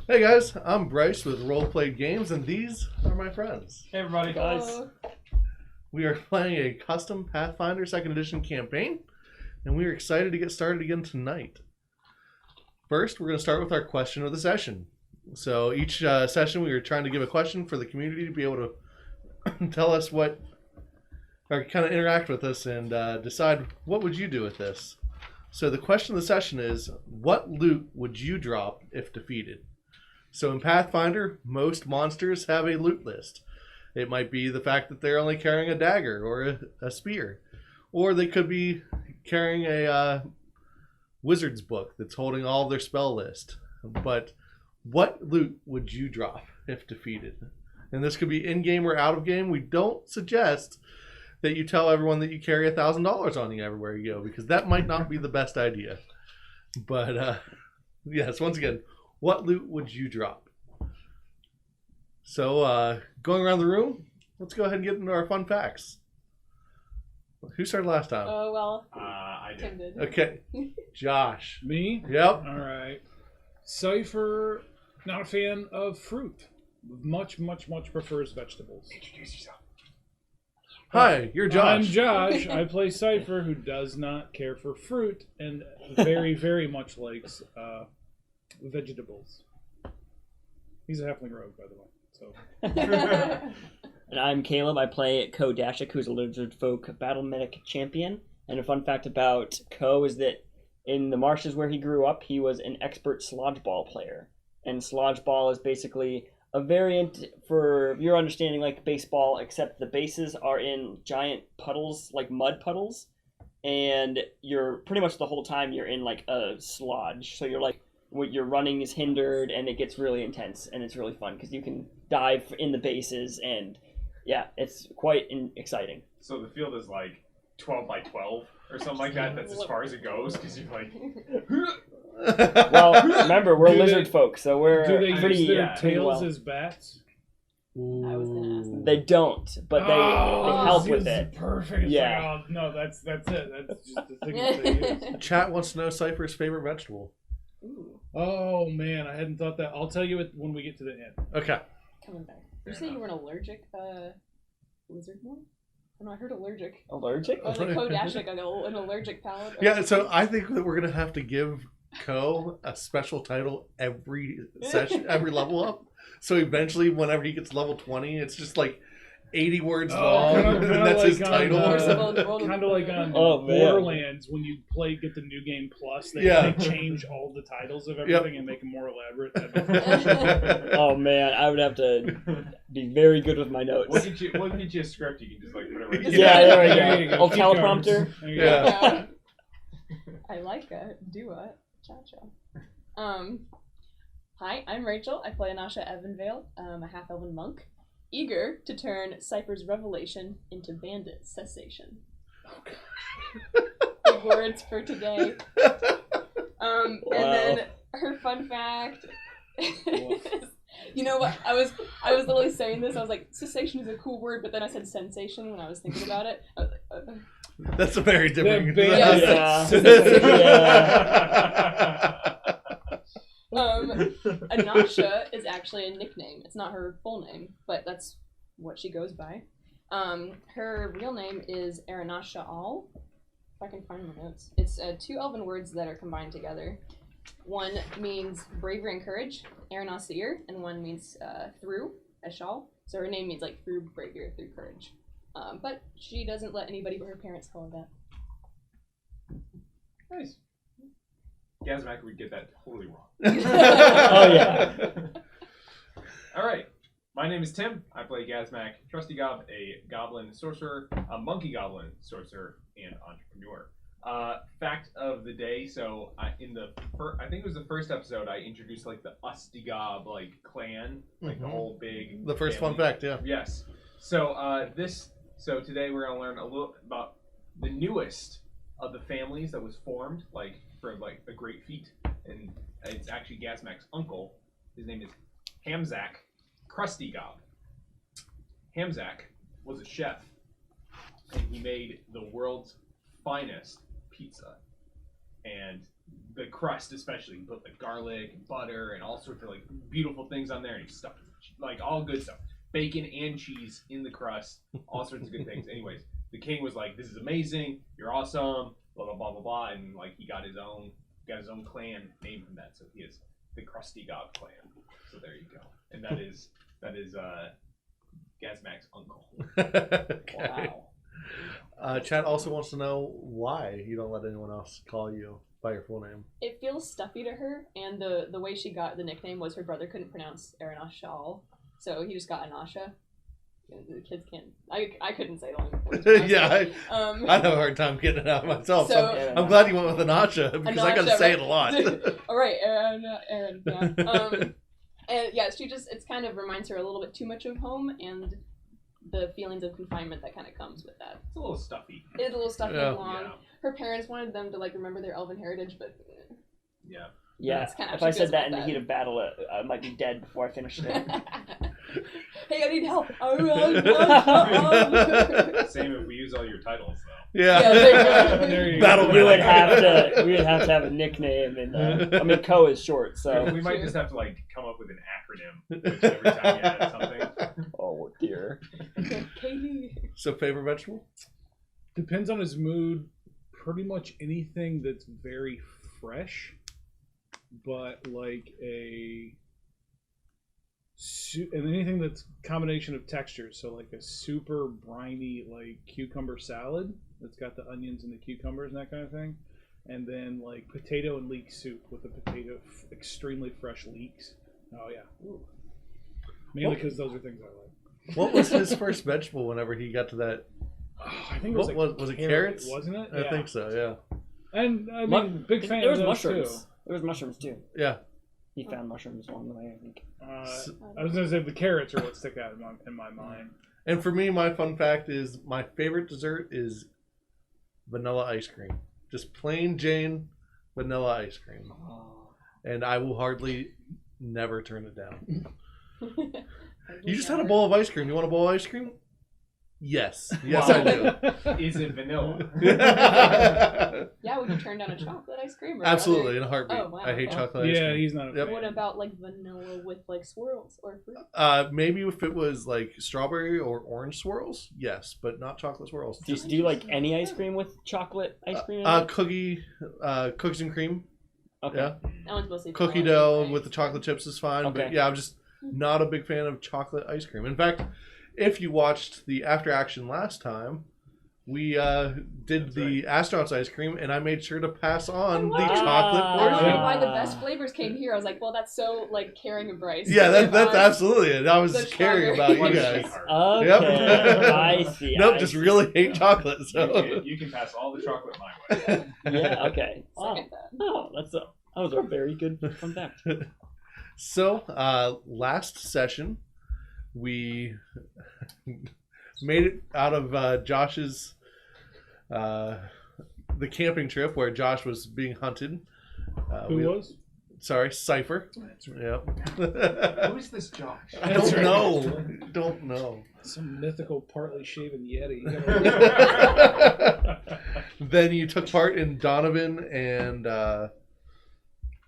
Hey guys, I'm Bryce with Roleplayed Games, and these are my friends. Hey everybody, guys. We are playing a custom Pathfinder 2nd Edition campaign, and we are excited to get started again tonight. First, we're going to start with our question of the session. So each session, we are trying to give a question for the community to be able to tell us what, or kind of interact with us and decide what would you do with this. So the question of the session is, what loot would you drop if defeated? So in Pathfinder, most monsters have a loot list. It might be the fact that they're only carrying a dagger or a spear. Or they could be carrying a wizard's book that's holding all of their spell list. But what loot would you drop if defeated? And this could be in-game or out-of-game. We don't suggest that you tell everyone that you carry $1,000 on you everywhere you go, because that might not be the best idea. But yes, once again, what loot would you drop? So, going around the room, let's go ahead and get into our fun facts. Who started last time? Oh, well, I Tim did. did. Okay, Josh. Me? Yep. All right. Cypher, not a fan of fruit. Much prefers vegetables. Introduce yourself. Hi, you're Josh. I'm Josh. I play Cypher, who does not care for fruit and very much likes vegetables. He's a halfling rogue, by the way. So. And I'm Caleb. I play Ko Dashik, who's a lizard folk battle medic champion. And a fun fact about Ko is that in the marshes where he grew up, he was an expert slodgeball player. And slodgeball is basically a variant, for your understanding, like baseball, except the bases are in giant puddles, like mud puddles. And you're pretty much the whole time you're in like a slodge. So you're like, what your running is hindered, and it gets really intense, and it's really fun because you can dive in the bases, and yeah, it's quite exciting. So the field is like 12 by 12 or something like that. That's as far as it goes because you're like. Well, remember, we're lizard folk, so we're Do they pretty use their pretty tails well. as bats? I was gonna ask that. They don't, but they help with this it. is perfect. It's Yeah. like, oh, no, that's it. That's just the thing that they use. Chat wants to know Cypher's favorite vegetable. Ooh, Oh, man, I hadn't thought that. I'll tell you it when we get to the end. Okay. coming back. Did you say you were an allergic lizard one? Oh, no, I heard allergic. Allergic? Oh, like Kodashik, an allergic palate. Yeah, so I think that we're going to have to give Ko a special title every session, every level up. So eventually, whenever he gets level 20, it's just like 80 words long, kinda and that's like his on, title. Kind of like on Oh, man. Borderlands, when you get the new game plus, they change all the titles of everything and make them more elaborate. Oh man, I would have to be very good with my notes. We'll get you a script. You can just like put it right. Yeah, there we There you go. go. Oh, Keep teleprompter. cards. There you Yeah. I like a duet. Cha-cha. Hi, I'm Rachel. I play Anasha Evanvale, a half-elven monk, eager to turn Cypher's revelation into bandit cessation. Big words for today. And then her fun fact is, you know what? I was literally saying this. I was like, cessation is a cool word, but then I said sensation when I was thinking about it. I was like, That's a very different. Yeah. Anasha is actually a nickname. It's not her full name, but that's what she goes by. Her real name is Aranasha Al. If I can find my notes. It's two elven words that are combined together. One means bravery and courage, Aranasir, and one means through, Eshal. So her name means like through bravery or through courage. But she doesn't let anybody but her parents call her that. Nice. Gazmac would get that totally wrong. Oh yeah. All right. My name is Tim. I play Gazmac Trusty Gob, a goblin sorcerer, a monkey goblin sorcerer, and entrepreneur. Fact of the day. So I think it was the first episode I introduced like the Ustigob like clan, like the whole big. The first family. fun fact, yeah. Yes. So So today we're gonna learn a little about the newest of the families that was formed, like for like a great feat, and it's actually Gazmac's uncle. His name is Hamzak Krusty Gob. Hamzak was a chef, and he made the world's finest pizza. And the crust especially. He put like garlic and butter and all sorts of like beautiful things on there, and he stuffed like all good stuff, bacon and cheese in the crust, all sorts of good things. Anyways, the king was like, "This is amazing. You're awesome." Blah blah blah blah blah, and like he got his own clan named from that. So he is the Krusty Gob clan. So there you go, and that is Gazmac's uncle. Okay. Wow. Chad also wants to know why you don't let anyone else call you by your full name. It feels stuffy to her, and the way she got the nickname was her brother couldn't pronounce Aranashal, so he just got Anasha. The kids can't. I couldn't say the long words. Yeah, I have a hard time getting it out myself. So Yeah, I'm glad you went with Anasha because I got to Anasha, say right? it a lot. All right, Aaron. Yeah. And yeah, it's kind of reminds her a little bit too much of home and the feelings of confinement that kind of comes with that. It's a little stuffy. It's a little stuffy Yeah. and long. Yeah. Her parents wanted them to like remember their elven heritage, but Yeah. Yeah, That's kinda if how I she said feels that in about the that. heat of battle, I might be dead before I finished it. hey, I need help. Same if we use all your titles though. Yeah. Yeah, There you Battle go. we would medic. have to have a nickname, and I mean, Co is short, so. We might just have to like come up with an acronym which every time you add something. Oh dear. Katie. So favorite vegetable? Depends on his mood. Pretty much anything that's very fresh, but like and anything that's combination of textures. So like a super briny like cucumber salad that's got the onions and the cucumbers and that kind of thing, and then like potato and leek soup with the extremely fresh leeks. Oh yeah. Ooh. Mainly because those are things I like. What was his first vegetable whenever he got to that? Oh, I think it was What was it? Carrots? wasn't it? I think so. Yeah. And I mean, big fan There of was those mushrooms. too. There was mushrooms too. Yeah. He found mushrooms along the way, I think. I was gonna say the carrots are what stick out in my mind. And for me, my fun fact is my favorite dessert is vanilla ice cream. Just plain Jane vanilla ice cream. And I will hardly never turn it down. You just had a bowl of ice cream. You want a bowl of ice cream? Yes. Yes, I do. Is it vanilla? Yeah, would you turn down a chocolate ice cream? Or Absolutely, in a heartbeat. Oh, wow, I hate okay. chocolate ice Yeah, cream. he's not. Yep. What about like vanilla with like swirls or fruit? Maybe if it was like strawberry or orange swirls, yes, but not chocolate swirls. Do you like any ice cream with chocolate ice cream in it? Cookies and cream. Okay. Yeah. That one's mostly Cookie vanilla, dough right? with the chocolate chips is fine, but Okay. yeah, I'm just not a big fan of chocolate ice cream. In fact, if you watched the after action last time, we did the astronauts ice cream, and I made sure to pass on the Wow. chocolate I portion. wondered why the best flavors came here. I was like, well, that's so like caring of Bryce. Yeah, If that's I- absolutely it. I was the caring strawberry. about you What a guys. sweetheart. Okay, I see. Nope, I just see. really hate chocolate. So You can pass all the chocolate my way. Yeah, okay. Oh, Second that. that was a very good fun fact. So, last session, we made it out of Josh's the camping trip where Josh was being hunted. Who was? Sorry, Cypher. Yep. Who is this Josh? I don't know. Don't know. Some mythical partly shaven yeti. Then you took part in Donovan and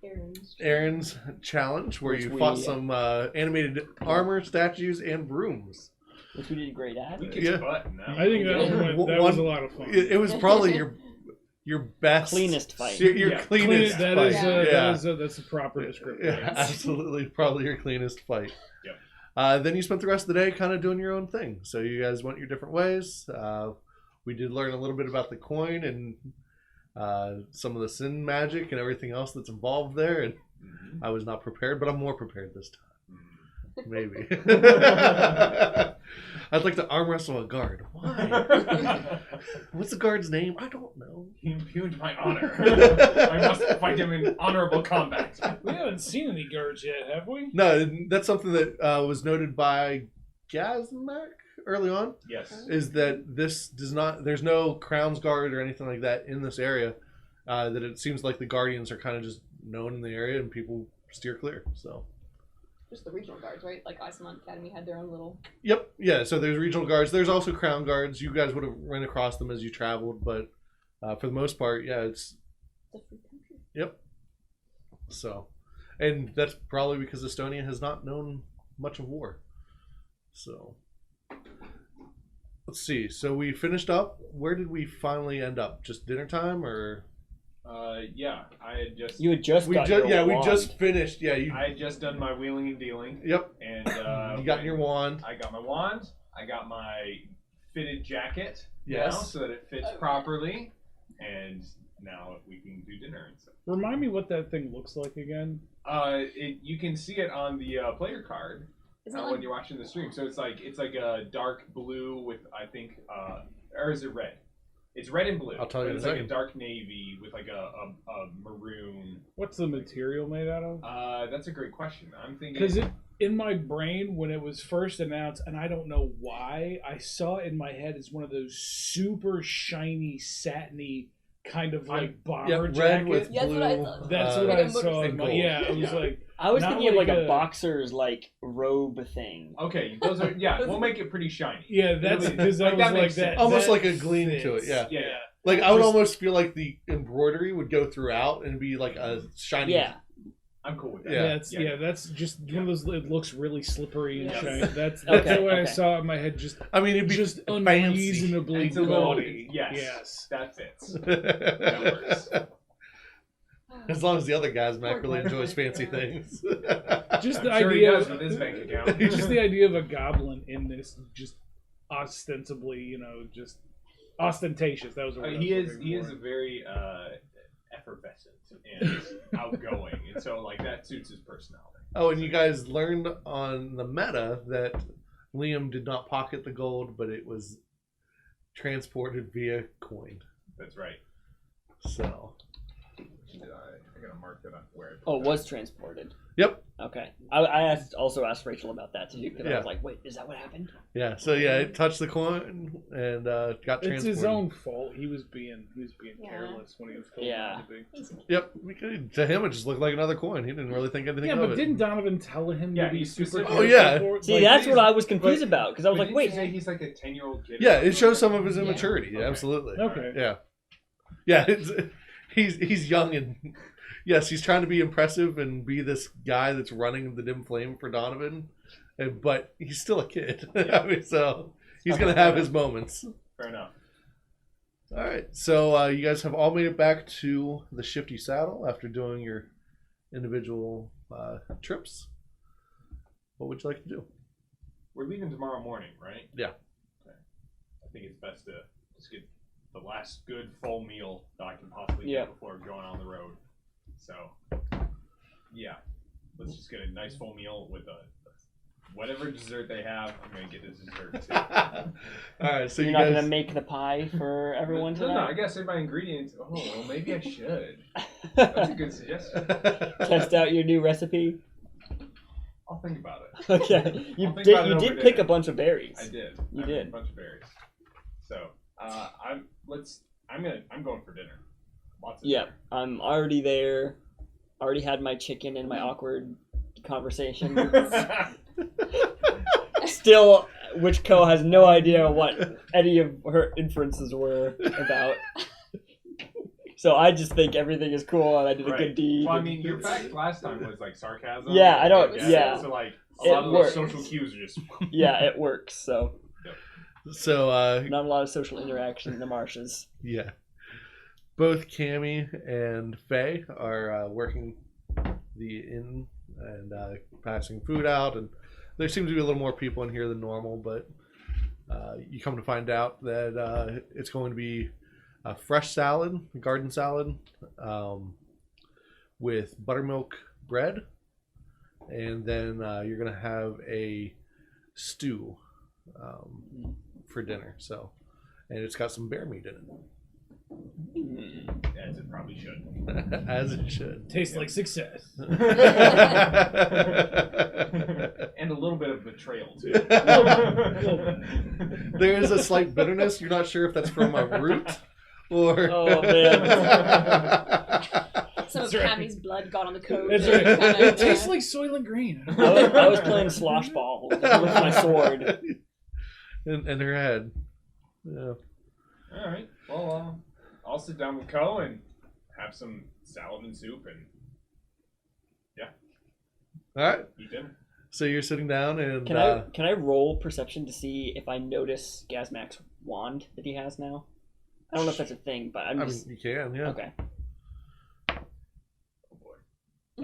Aaron's. Aaron's challenge, where Which you we- fought some animated armor, statues, and brooms. Which we did great at. We kicked Yeah. butt in that. I think that One- was a lot of fun. It was probably your best, Cleanest fight. Your Yeah. cleanest That fight. is, yeah. that's a proper description. Yeah, absolutely, probably your cleanest fight. Yep. Then you spent the rest of the day kind of doing your own thing. So you guys went your different ways. We did learn a little bit about the coin and some of the sin magic and everything else that's involved there. And Mhm. I was not prepared, but I'm more prepared this time. Mhm. Maybe. I'd like to arm wrestle a guard. Why? What's the guard's name? I don't know. He impugned my honor. I must fight him in honorable combat. We haven't seen any guards yet, have we? No, that's something that was noted by Gazmac's early on. Yes. Is that this does not, there's no Crown's Guard or anything like that in this area. That it seems like the Guardians are kind of just known in the area and people steer clear. So, Just the regional guards, right? Like Iceland Academy had their own little. yep, yeah. So there's regional guards. There's also Crown Guards. You guys would have run across them as you traveled, but for the most part, yeah, it's The free country. Yep. So, and that's probably because Estonia has not known much of war. So, let's see. So we finished up. Where did we finally end up? Just dinner time, or Yeah, I had just You had just we got just your we wand. just finished. Yeah, you. I had just done my wheeling and dealing, Yep. and You got your wand. I got my wand. I got my fitted jacket Yes. now, so that it fits properly, and now we can do dinner and stuff. Remind me what that thing looks like again. You can see it on the player card Isn't it when like you're watching the stream. So it's like a dark blue with I think, or is it red? It's red and blue. I'll tell you but in it's a like a second. dark navy with like a maroon. What's the material made out of? That's a great question. I'm thinking Because in my brain, when it was first announced, and I don't know why, I saw it in my head as one of those super shiny, satiny kind of like bomber Red jacket. with Yeah, that's blue. what I thought. That's uh, what Like I a saw. motorcycle. In my, gold. yeah, it was Yeah. like I was Not thinking of like like a a- boxer's like robe thing. okay, those are we'll make it pretty shiny. yeah, that's Really- because I like, was that like makes that. sense. Almost that like a gleam to it, fits. yeah. Yeah. Like I would Just- almost feel like the embroidery would go throughout and be like a shiny. Yeah. I'm cool with that. Yeah. That's just one of those. It looks really slippery and Yes. shiny. That's Okay, the way I okay. saw it in my head. Just I mean, it'd be just fancy. unreasonably It's a little gaudy. yes, that fits. That works. As long as the other guy's Mac Poor really guy. enjoys fancy things. Just I'm the sure he idea. does with his bank account. Just the idea of a goblin in this, just ostensibly, just ostentatious. That was the word I was He is looking for. very effervescent and outgoing, and so like that suits his personality. Oh, and you guys learned on the meta that Liam did not pocket the gold, but it was transported via coin. That's right. So, I gotta mark that up where. Oh, it was transported. yep. Okay. I also asked Rachel about that too because I Yeah. was like, wait, is that what happened? Yeah. So yeah, it touched the coin and got transported. It's his own fault. He was being Yeah. careless when he was told Yeah. not to be. Yep. To him, it just looked like another coin. He didn't really think anything Yeah, of but it. didn't Donovan tell him Yeah, to be he's super specific. Oh, careful yeah. for it? See, Like, that's what I was confused about because I was But like, didn't wait, you say he's like a 10-year-old kid? Yeah, it shows some of his Yeah. immaturity. Okay. Absolutely. Okay. Yeah. Yeah. He's young and yes, he's trying to be impressive and be this guy that's running the dim flame for Donovan, but he's still a kid. Yeah. I mean, so he's gonna have his moments. Fair enough. All right. So you guys have all made it back to the Shifty Saddle after doing your individual trips. What would you like to do? We're leaving tomorrow morning, right? Yeah. Okay. I think it's best to just get the last good full meal that I can possibly Yeah. get before going on the road. So, yeah, let's just get a nice full meal with whatever dessert they have. I'm gonna get the dessert too. All right. So you're you not guys. gonna make the pie for everyone No, tonight. I gotta say my ingredients. Oh, well, maybe I should. That's a good suggestion. Test out your new recipe. I'll think about it. Okay, you I'll think did. about it You over did pick dinner. a bunch of berries. I did. You I picked did. a bunch of berries. So, I'm going for dinner. Lots of Yeah, dinner. I'm already there. Already had my chicken and my awkward conversation. Still, which Co has no idea what any of her inferences were about. So I just think everything is cool and I did a good deed. Well, I mean, your fact last time was like sarcasm. Yeah, I don't- yeah. So like a It lot of works. those social cues are just. Yeah, it works. So So not a lot of social interaction in the marshes. yeah, both Cammy and Faye are working the inn and passing food out, and there seems to be a little more people in here than normal. But you come to find out that it's going to be a fresh salad, garden salad, with buttermilk bread, and then you're going to have a stew for dinner. So, and it's got some bear meat in As it probably should. it, as it should. Tastes like success. And a little bit of betrayal too. There is a slight bitterness. You're not sure if that's from a root or. Oh, man. Some of That's right. Cammy's blood got on the coat. That's and right. kinda- It tastes like Soylent Green. I was playing slosh ball with my sword. in her head. Yeah. All right. Well, I'll sit down with Co and have some salad and soup and All right. eat dinner. So you're sitting down and Can I roll perception to see if I notice Gazmak's wand that he has now? I don't know if that's a thing, but I'm I just mean, you can, yeah. okay. Oh boy.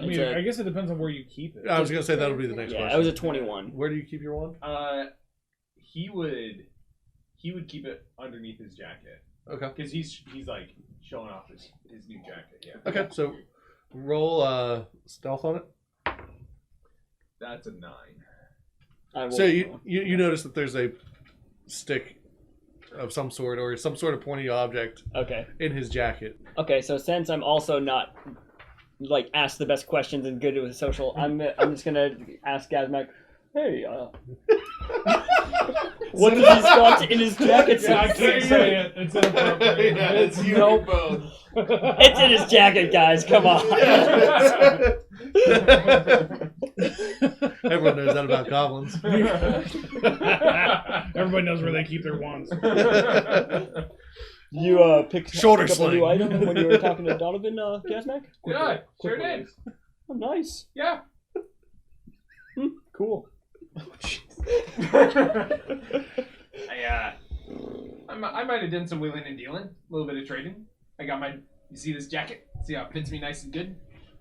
I mean, I guess it depends on where you keep it. I was gonna say that'll be the next Yeah, question. I was a 21. Where do you keep your wand? He would keep it underneath his jacket Okay. because he's like showing off his new jacket. Yeah. Okay. So roll stealth on it. That's a 9. I rolled So well. you notice that there's a stick of some sort or some sort of pointy object Okay. in his jacket. Okay, so since I'm also not like ask the best questions and good with social, I'm just gonna ask Gazmak, hey, what does he's got in his jacket? Yeah, I can't say it. It's inappropriate. Yeah, it's you Nope. both. It's in his jacket, guys. Come on. Everyone knows that about goblins. Everybody knows where they keep their wands. You picked Shoulder up a new sling. item when you were talking to Donovan, Gazmak? Yeah, sure Quick did. release. Oh, nice. Yeah. Cool. I might have done some wheeling and dealing, a little bit of trading. I got my. You see this jacket? See how it fits me nice and good?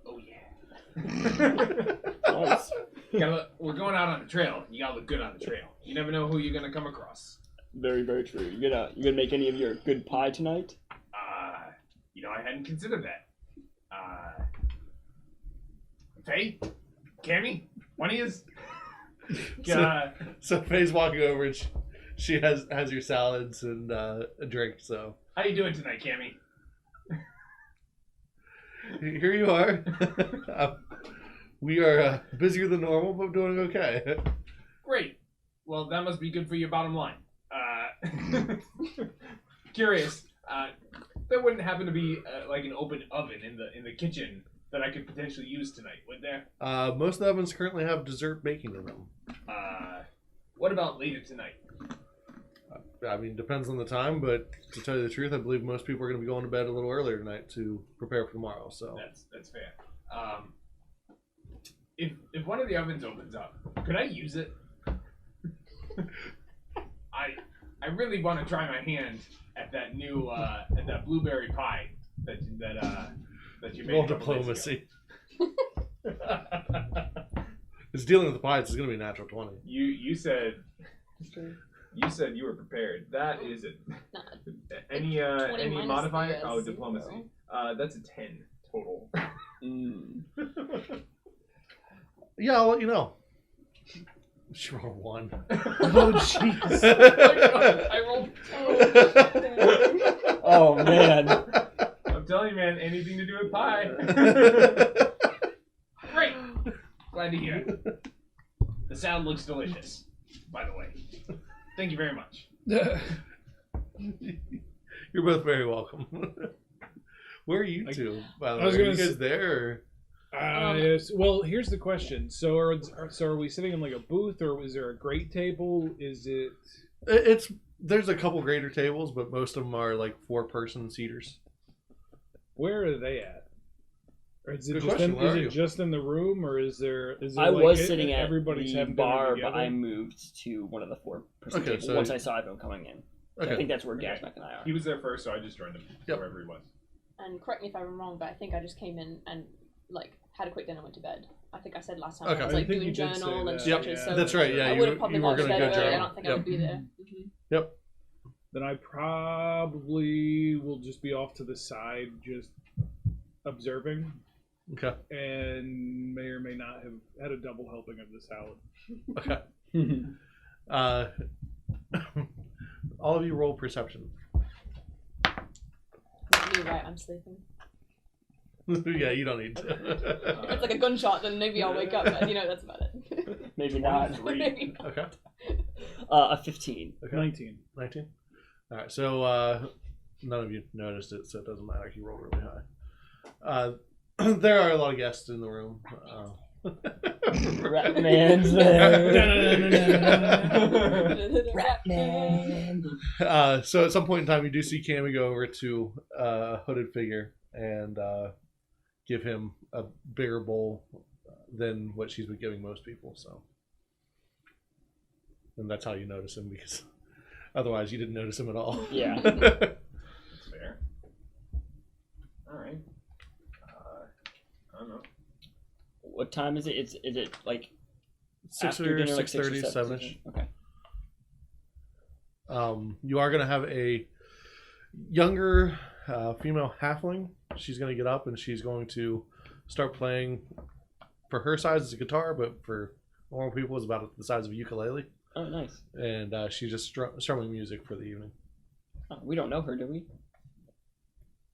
Oh yeah. Nice. We're going out on the trail. You gotta look good on the trail. You never know who you're gonna come across. Very, very true. You gonna make any of your good pie tonight? I hadn't considered that. Faye, Cammy, one of yous. So Faye's walking over and she has your salads and a drink. So How you doing tonight, Cammy? here you are. We are busier than normal, but doing okay. Great. Well, that must be good for your bottom line. Curious. There wouldn't happen to be like an open oven in the kitchen that I could potentially use tonight, would there? Most of the ovens currently have dessert baking in them. What about later tonight? I mean, depends on the time, but to tell you the truth, I believe most people are going to be going to bed a little earlier tonight to prepare for tomorrow. So That's fair. If one of the ovens opens up, could I use it? I really want to try my hand at that new at that blueberry pie that you made. roll a couple days diplomacy. ago. It's dealing with the pies. It's going to be a natural 20. You said you were prepared. That is it. Not Any 20 any minus modifier? the, Oh, 0. diplomacy. That's a 10 total. Yeah, I'll let you know. She rolled 1. Oh, jeez. I rolled 2. Oh man. I'm telling you, man, anything to do with pie. Great. Glad to hear it. The salad looks delicious, by the way. Thank you very much. You're both very welcome. Where are you two, by the I was way? Are you gonna guys there? Yes. Well, here's the question. So are we sitting in like a booth, or is there a great table? Is it? There's a couple greater tables, but most of them are like 4-person seaters. Where are they at? Or is it Good just question. Where are you? just in the room, or is there? I like, was sitting at everybody's the having dinner bar, but together? I moved to one of the 4-person Okay, tables so- once I saw everyone coming in. So I Okay. think that's where Okay. Gazmak and I are. He was there first, so I just joined him Yep. wherever he was. And correct me if I'm wrong, but I think I just came in and like had a quick dinner and went to bed. I think I said last time Okay. I was I like think doing you did say journal and that. stretches. Yep. So That's right. Yeah, I you would have probably you were gone to going to bed go early. I journal. don't think I Yep. would be there. Yep. Then I probably will just be off to the side, just observing, Okay. and may or may not have had a double helping of the salad. Okay. All of you roll perception. You're right, I'm sleeping. Yeah, you don't need If to. it's like a gunshot, then maybe I'll wake up, but that's about it. Maybe not. Maybe not. Okay. A 15. Okay. 19. 19. All right. So none of you noticed it, so it doesn't matter. You rolled really high. There are a lot of guests in the room. Ratman's there. Ratman. So at some point in time, you do see Cammy go over to a hooded figure and give him a bigger bowl than what she's been giving most people. So, and that's how you notice him, because otherwise you didn't notice him at all. Yeah. That's fair. All right. I don't know. What time is it? Is it like 6 after or dinner, like 6:30, 6 or 7ish. Okay. You are going to have a younger female halfling. She's going to get up and she's going to start playing. For her size, it's a guitar, but for normal people, it's about the size of a ukulele. Oh, nice. And she's just strumming music for the evening. Oh, we don't know her, do we?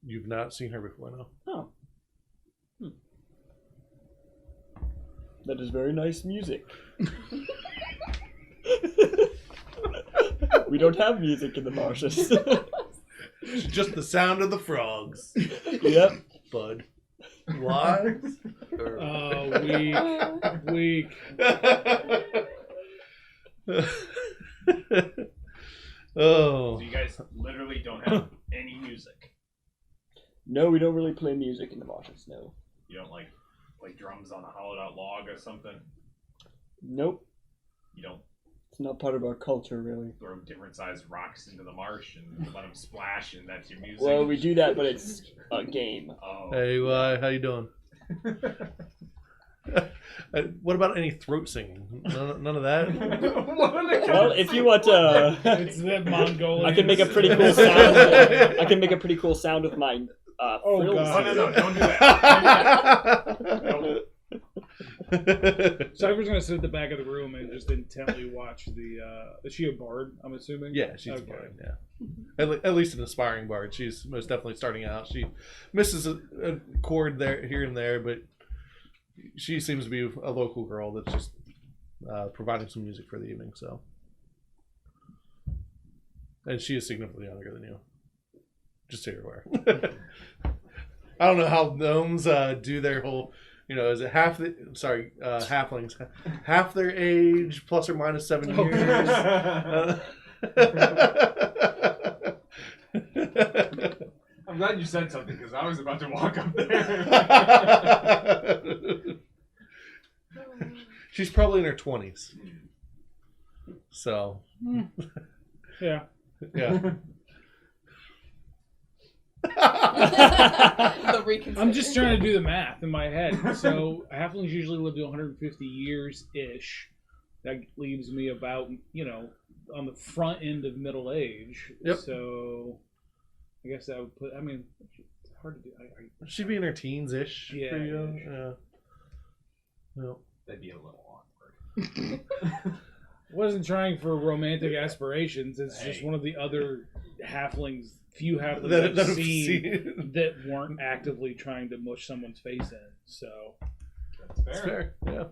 You've not seen her before, no? Oh. That is very nice music. We don't have music in the marshes. Just the sound of the frogs. Yep. Bud. Why? Weak. Oh. So you guys literally don't have any music. No, we don't really play music in the marshes, no. You don't like drums on a hollowed out log or something. Nope. You don't It's not part of our culture, really. throw different sized rocks into the marsh and let them splash, and that's your music. Well, we do that, but it's a game. Oh. Hey, how you doing? What about any throat singing? None of that? Well, if you want to... It's the Mongolian. I can make a pretty cool sound. I can make a pretty cool sound with my Oh, frills. God. Oh, no, don't do that. No. Cypher's gonna sit at the back of the room and just intently watch the. Is she a bard? I'm assuming. Yeah, she's Okay. a bard, yeah. At least an aspiring bard. She's most definitely starting out. She misses a chord there, here and there, but she seems to be a local girl that's just providing some music for the evening. So, and she is significantly younger than you. Just so you're aware. I don't know how gnomes do their whole. Is it halflings, half their age plus or minus 7 years? I'm glad you said something because I was about to walk up there. She's probably in her 20s. So, Yeah. yeah. The reconsider. I'm just trying to do the math in my head. So halflings usually live to 150 years ish. That leaves me about on the front end of middle age. Yep. So I guess that would put. I mean, it's hard to do. She'd be in her teens-ish. Yeah, Pretty young. yeah, Yeah. No. That'd be a little awkward. Wasn't trying for romantic aspirations. It's just Hey. one of the other few halflings That I've I've seen seen. that weren't actively trying to mush someone's face in. So That's fair. It's fair. Yeah.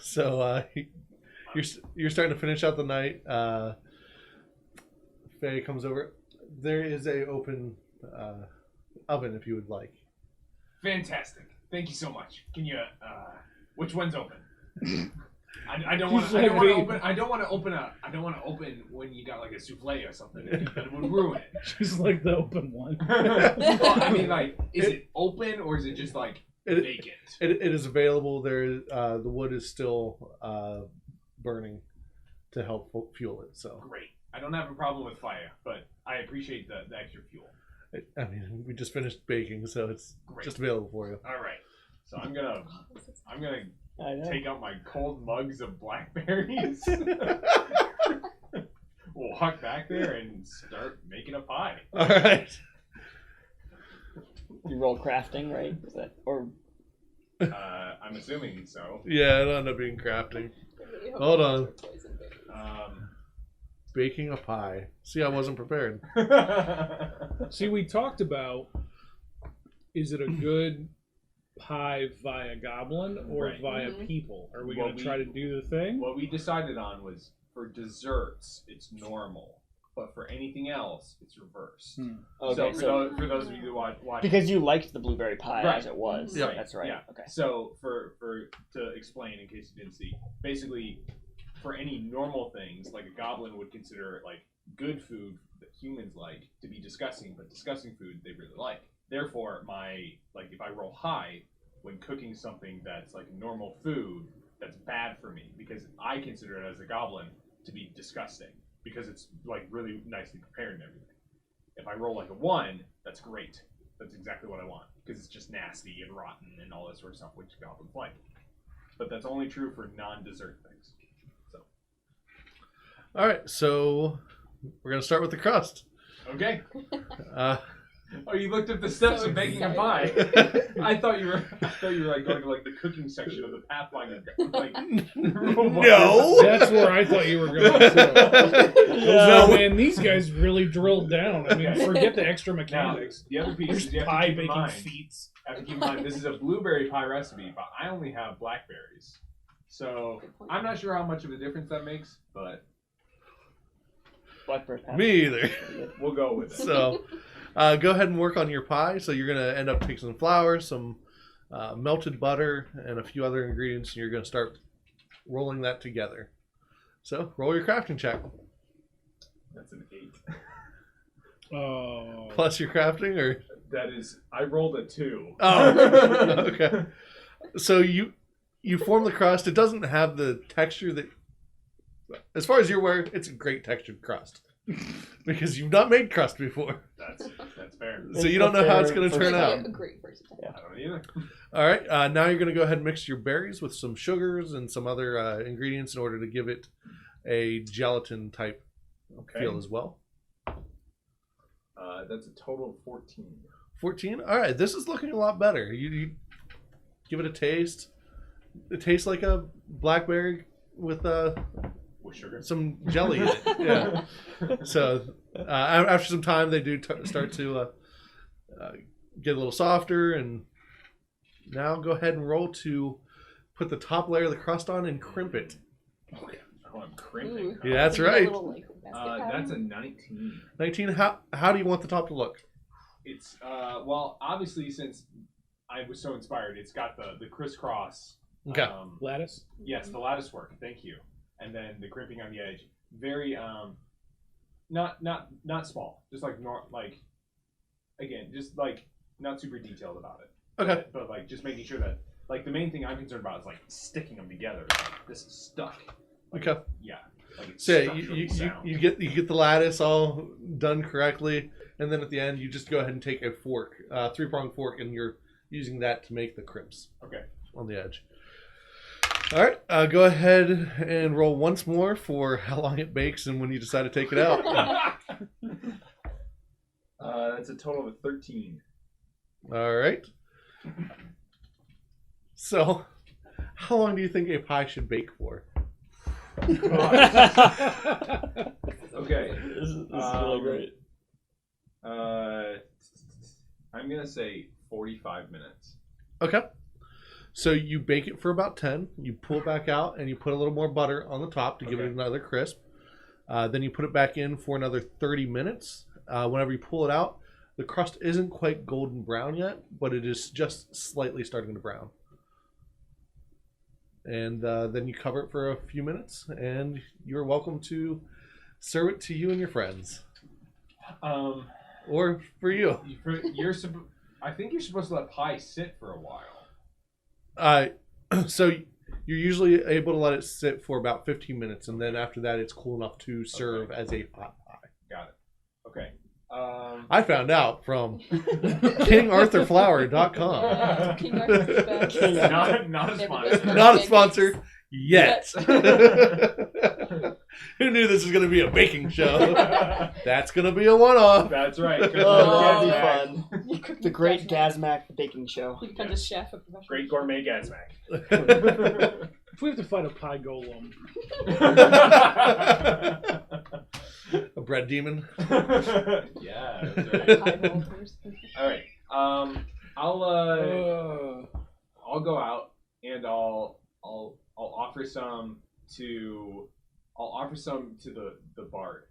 So you're starting to finish out the night. Faye comes over. There is a open oven if you would like. Fantastic. Thank you so much. Can you? Which one's open? I don't want He's to like open. me. I don't want to open when you got like a souffle or something. That would ruin it. just like the open one. Well, I mean, like, is it open or is it just like vacant? It is available. There, the wood is still burning to help fuel it. So Great. I don't have a problem with fire, but I appreciate the extra fuel. I mean, we just finished baking, so it's Great. just available for you. All right. So I'm gonna I know. take out my cold mugs of blackberries. Walk back there and start making a pie. All right. You roll crafting, right? Is that or I'm assuming so. Yeah, it'll end up being crafting. Hold on. Baking a pie. See, I wasn't prepared. See, we talked about, is it a good pie via goblin or Right. via Mhm. people? Are we Well, going to try to do the thing? What we decided on was for desserts, it's normal, but for anything else, it's reversed. okay? So for those of you who watch, Because you liked the blueberry pie Right. as it was. Yeah. That's right. Yeah. Okay. So to explain in case you didn't see, basically for any normal things, like a goblin would consider like good food that humans like to be disgusting, but disgusting food they really like. therefore, if I roll high when cooking something that's like normal food, that's bad for me because I consider it as a goblin to be disgusting because it's like really nicely prepared and everything. If I roll like a 1, that's great. That's exactly what I want because it's just nasty and rotten and all that sort of stuff, which goblins like. But that's only true for non-dessert things. So. All right, so we're gonna start with the crust. Okay. Uh, Oh, you looked at the steps So of making a pie. I thought you were like going to like the cooking section of the Pathfinder. Like, no. That's where I thought you were going. So. Yeah. No, man, these guys really drilled down. I mean, forget the extra mechanics. The other piece is you have Pie to keep in baking mind. feats. I have to keep in mind this is a blueberry pie recipe, but I only have blackberries, so I'm not sure how much of a difference that makes, but Blackbird path. Me either. we'll go with it. So, go ahead and work on your pie. So you're gonna end up taking some flour, some melted butter, and a few other ingredients, and you're gonna start rolling that together. So roll your crafting check That's an 8. Oh. plus your crafting, or That is, I rolled a 2. oh, okay. So you form the crust. It doesn't have the texture that, as far as you're aware, it's a great textured crust because you've not made crust before. That's fair. So you don't know how it's going to turn Like out. a great first attempt. I don't either. All right. Now you're going to go ahead and mix your berries with some sugars and some other ingredients in order to give it a gelatin type feel as well. That's a total of 14. 14. All right. This is looking a lot better. You give it a taste. It tastes like a blackberry with With sugar. some jelly in it. Yeah. So after some time, they do start to get a little softer. And now go ahead and roll to put the top layer of the crust on and crimp it. Oh, I'm crimping. Ooh. Yeah, that's Give it a right. little, like, basket That's a pattern. 19. 19. How do you want the top to look? It's well, obviously since I was so inspired, it's got the crisscross. Okay. Lattice? Yes, the lattice work. Thank you. And then the crimping on the edge. Very not small. Just like again, just like not super detailed about it. Okay. But like just making sure that like the main thing I'm concerned about is like sticking them together. It's like, this is stuck. Like, Okay. Yeah. Like it's So yeah, structurally sound. you get the lattice all done correctly, and then at the end you just go ahead and take a fork, 3-pronged fork, and you're using that to make the crimps Okay. on the edge. All right, go ahead and roll once more for how long it bakes and when you decide to take it out. That's a total of 13. All right. So, how long do you think a pie should bake for? Okay. This is really great. I'm gonna say 45 minutes. Okay. So you bake it for about 10. You pull it back out and you put a little more butter on the top to give it Okay. another crisp. Then you put it back in for another 30 minutes. Whenever you pull it out, the crust isn't quite golden brown yet, but it is just slightly starting to brown. And then you cover it for a few minutes, and you're welcome to serve it to you and your friends, or for you. I think you're supposed to let pie sit for a while. So you're usually able to let it sit for about 15 minutes, and then after that, it's cool enough to serve as a hot pie. Got it. Okay. I found out from KingArthurFlower.com. King Arthur's best. Not a They have the sponsor. best Not a pancakes. sponsor yet. Who knew this was going to be a baking show? That's going to be a one-off. That's right. Oh, that'd be Gazmac. fun. You cook The Great Gazmac. Gazmac baking show. You become the chef of professional. Great gourmet Gazmac. If we have to fight a pie golem, A bread demon. Yeah, that's right. Pie rollers. All right. I'll go out and I'll offer some to the bard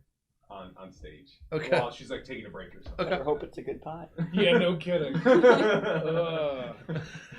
on stage. Okay. While she's like taking a break or something. Okay. I hope it's a good pie. yeah, no kidding.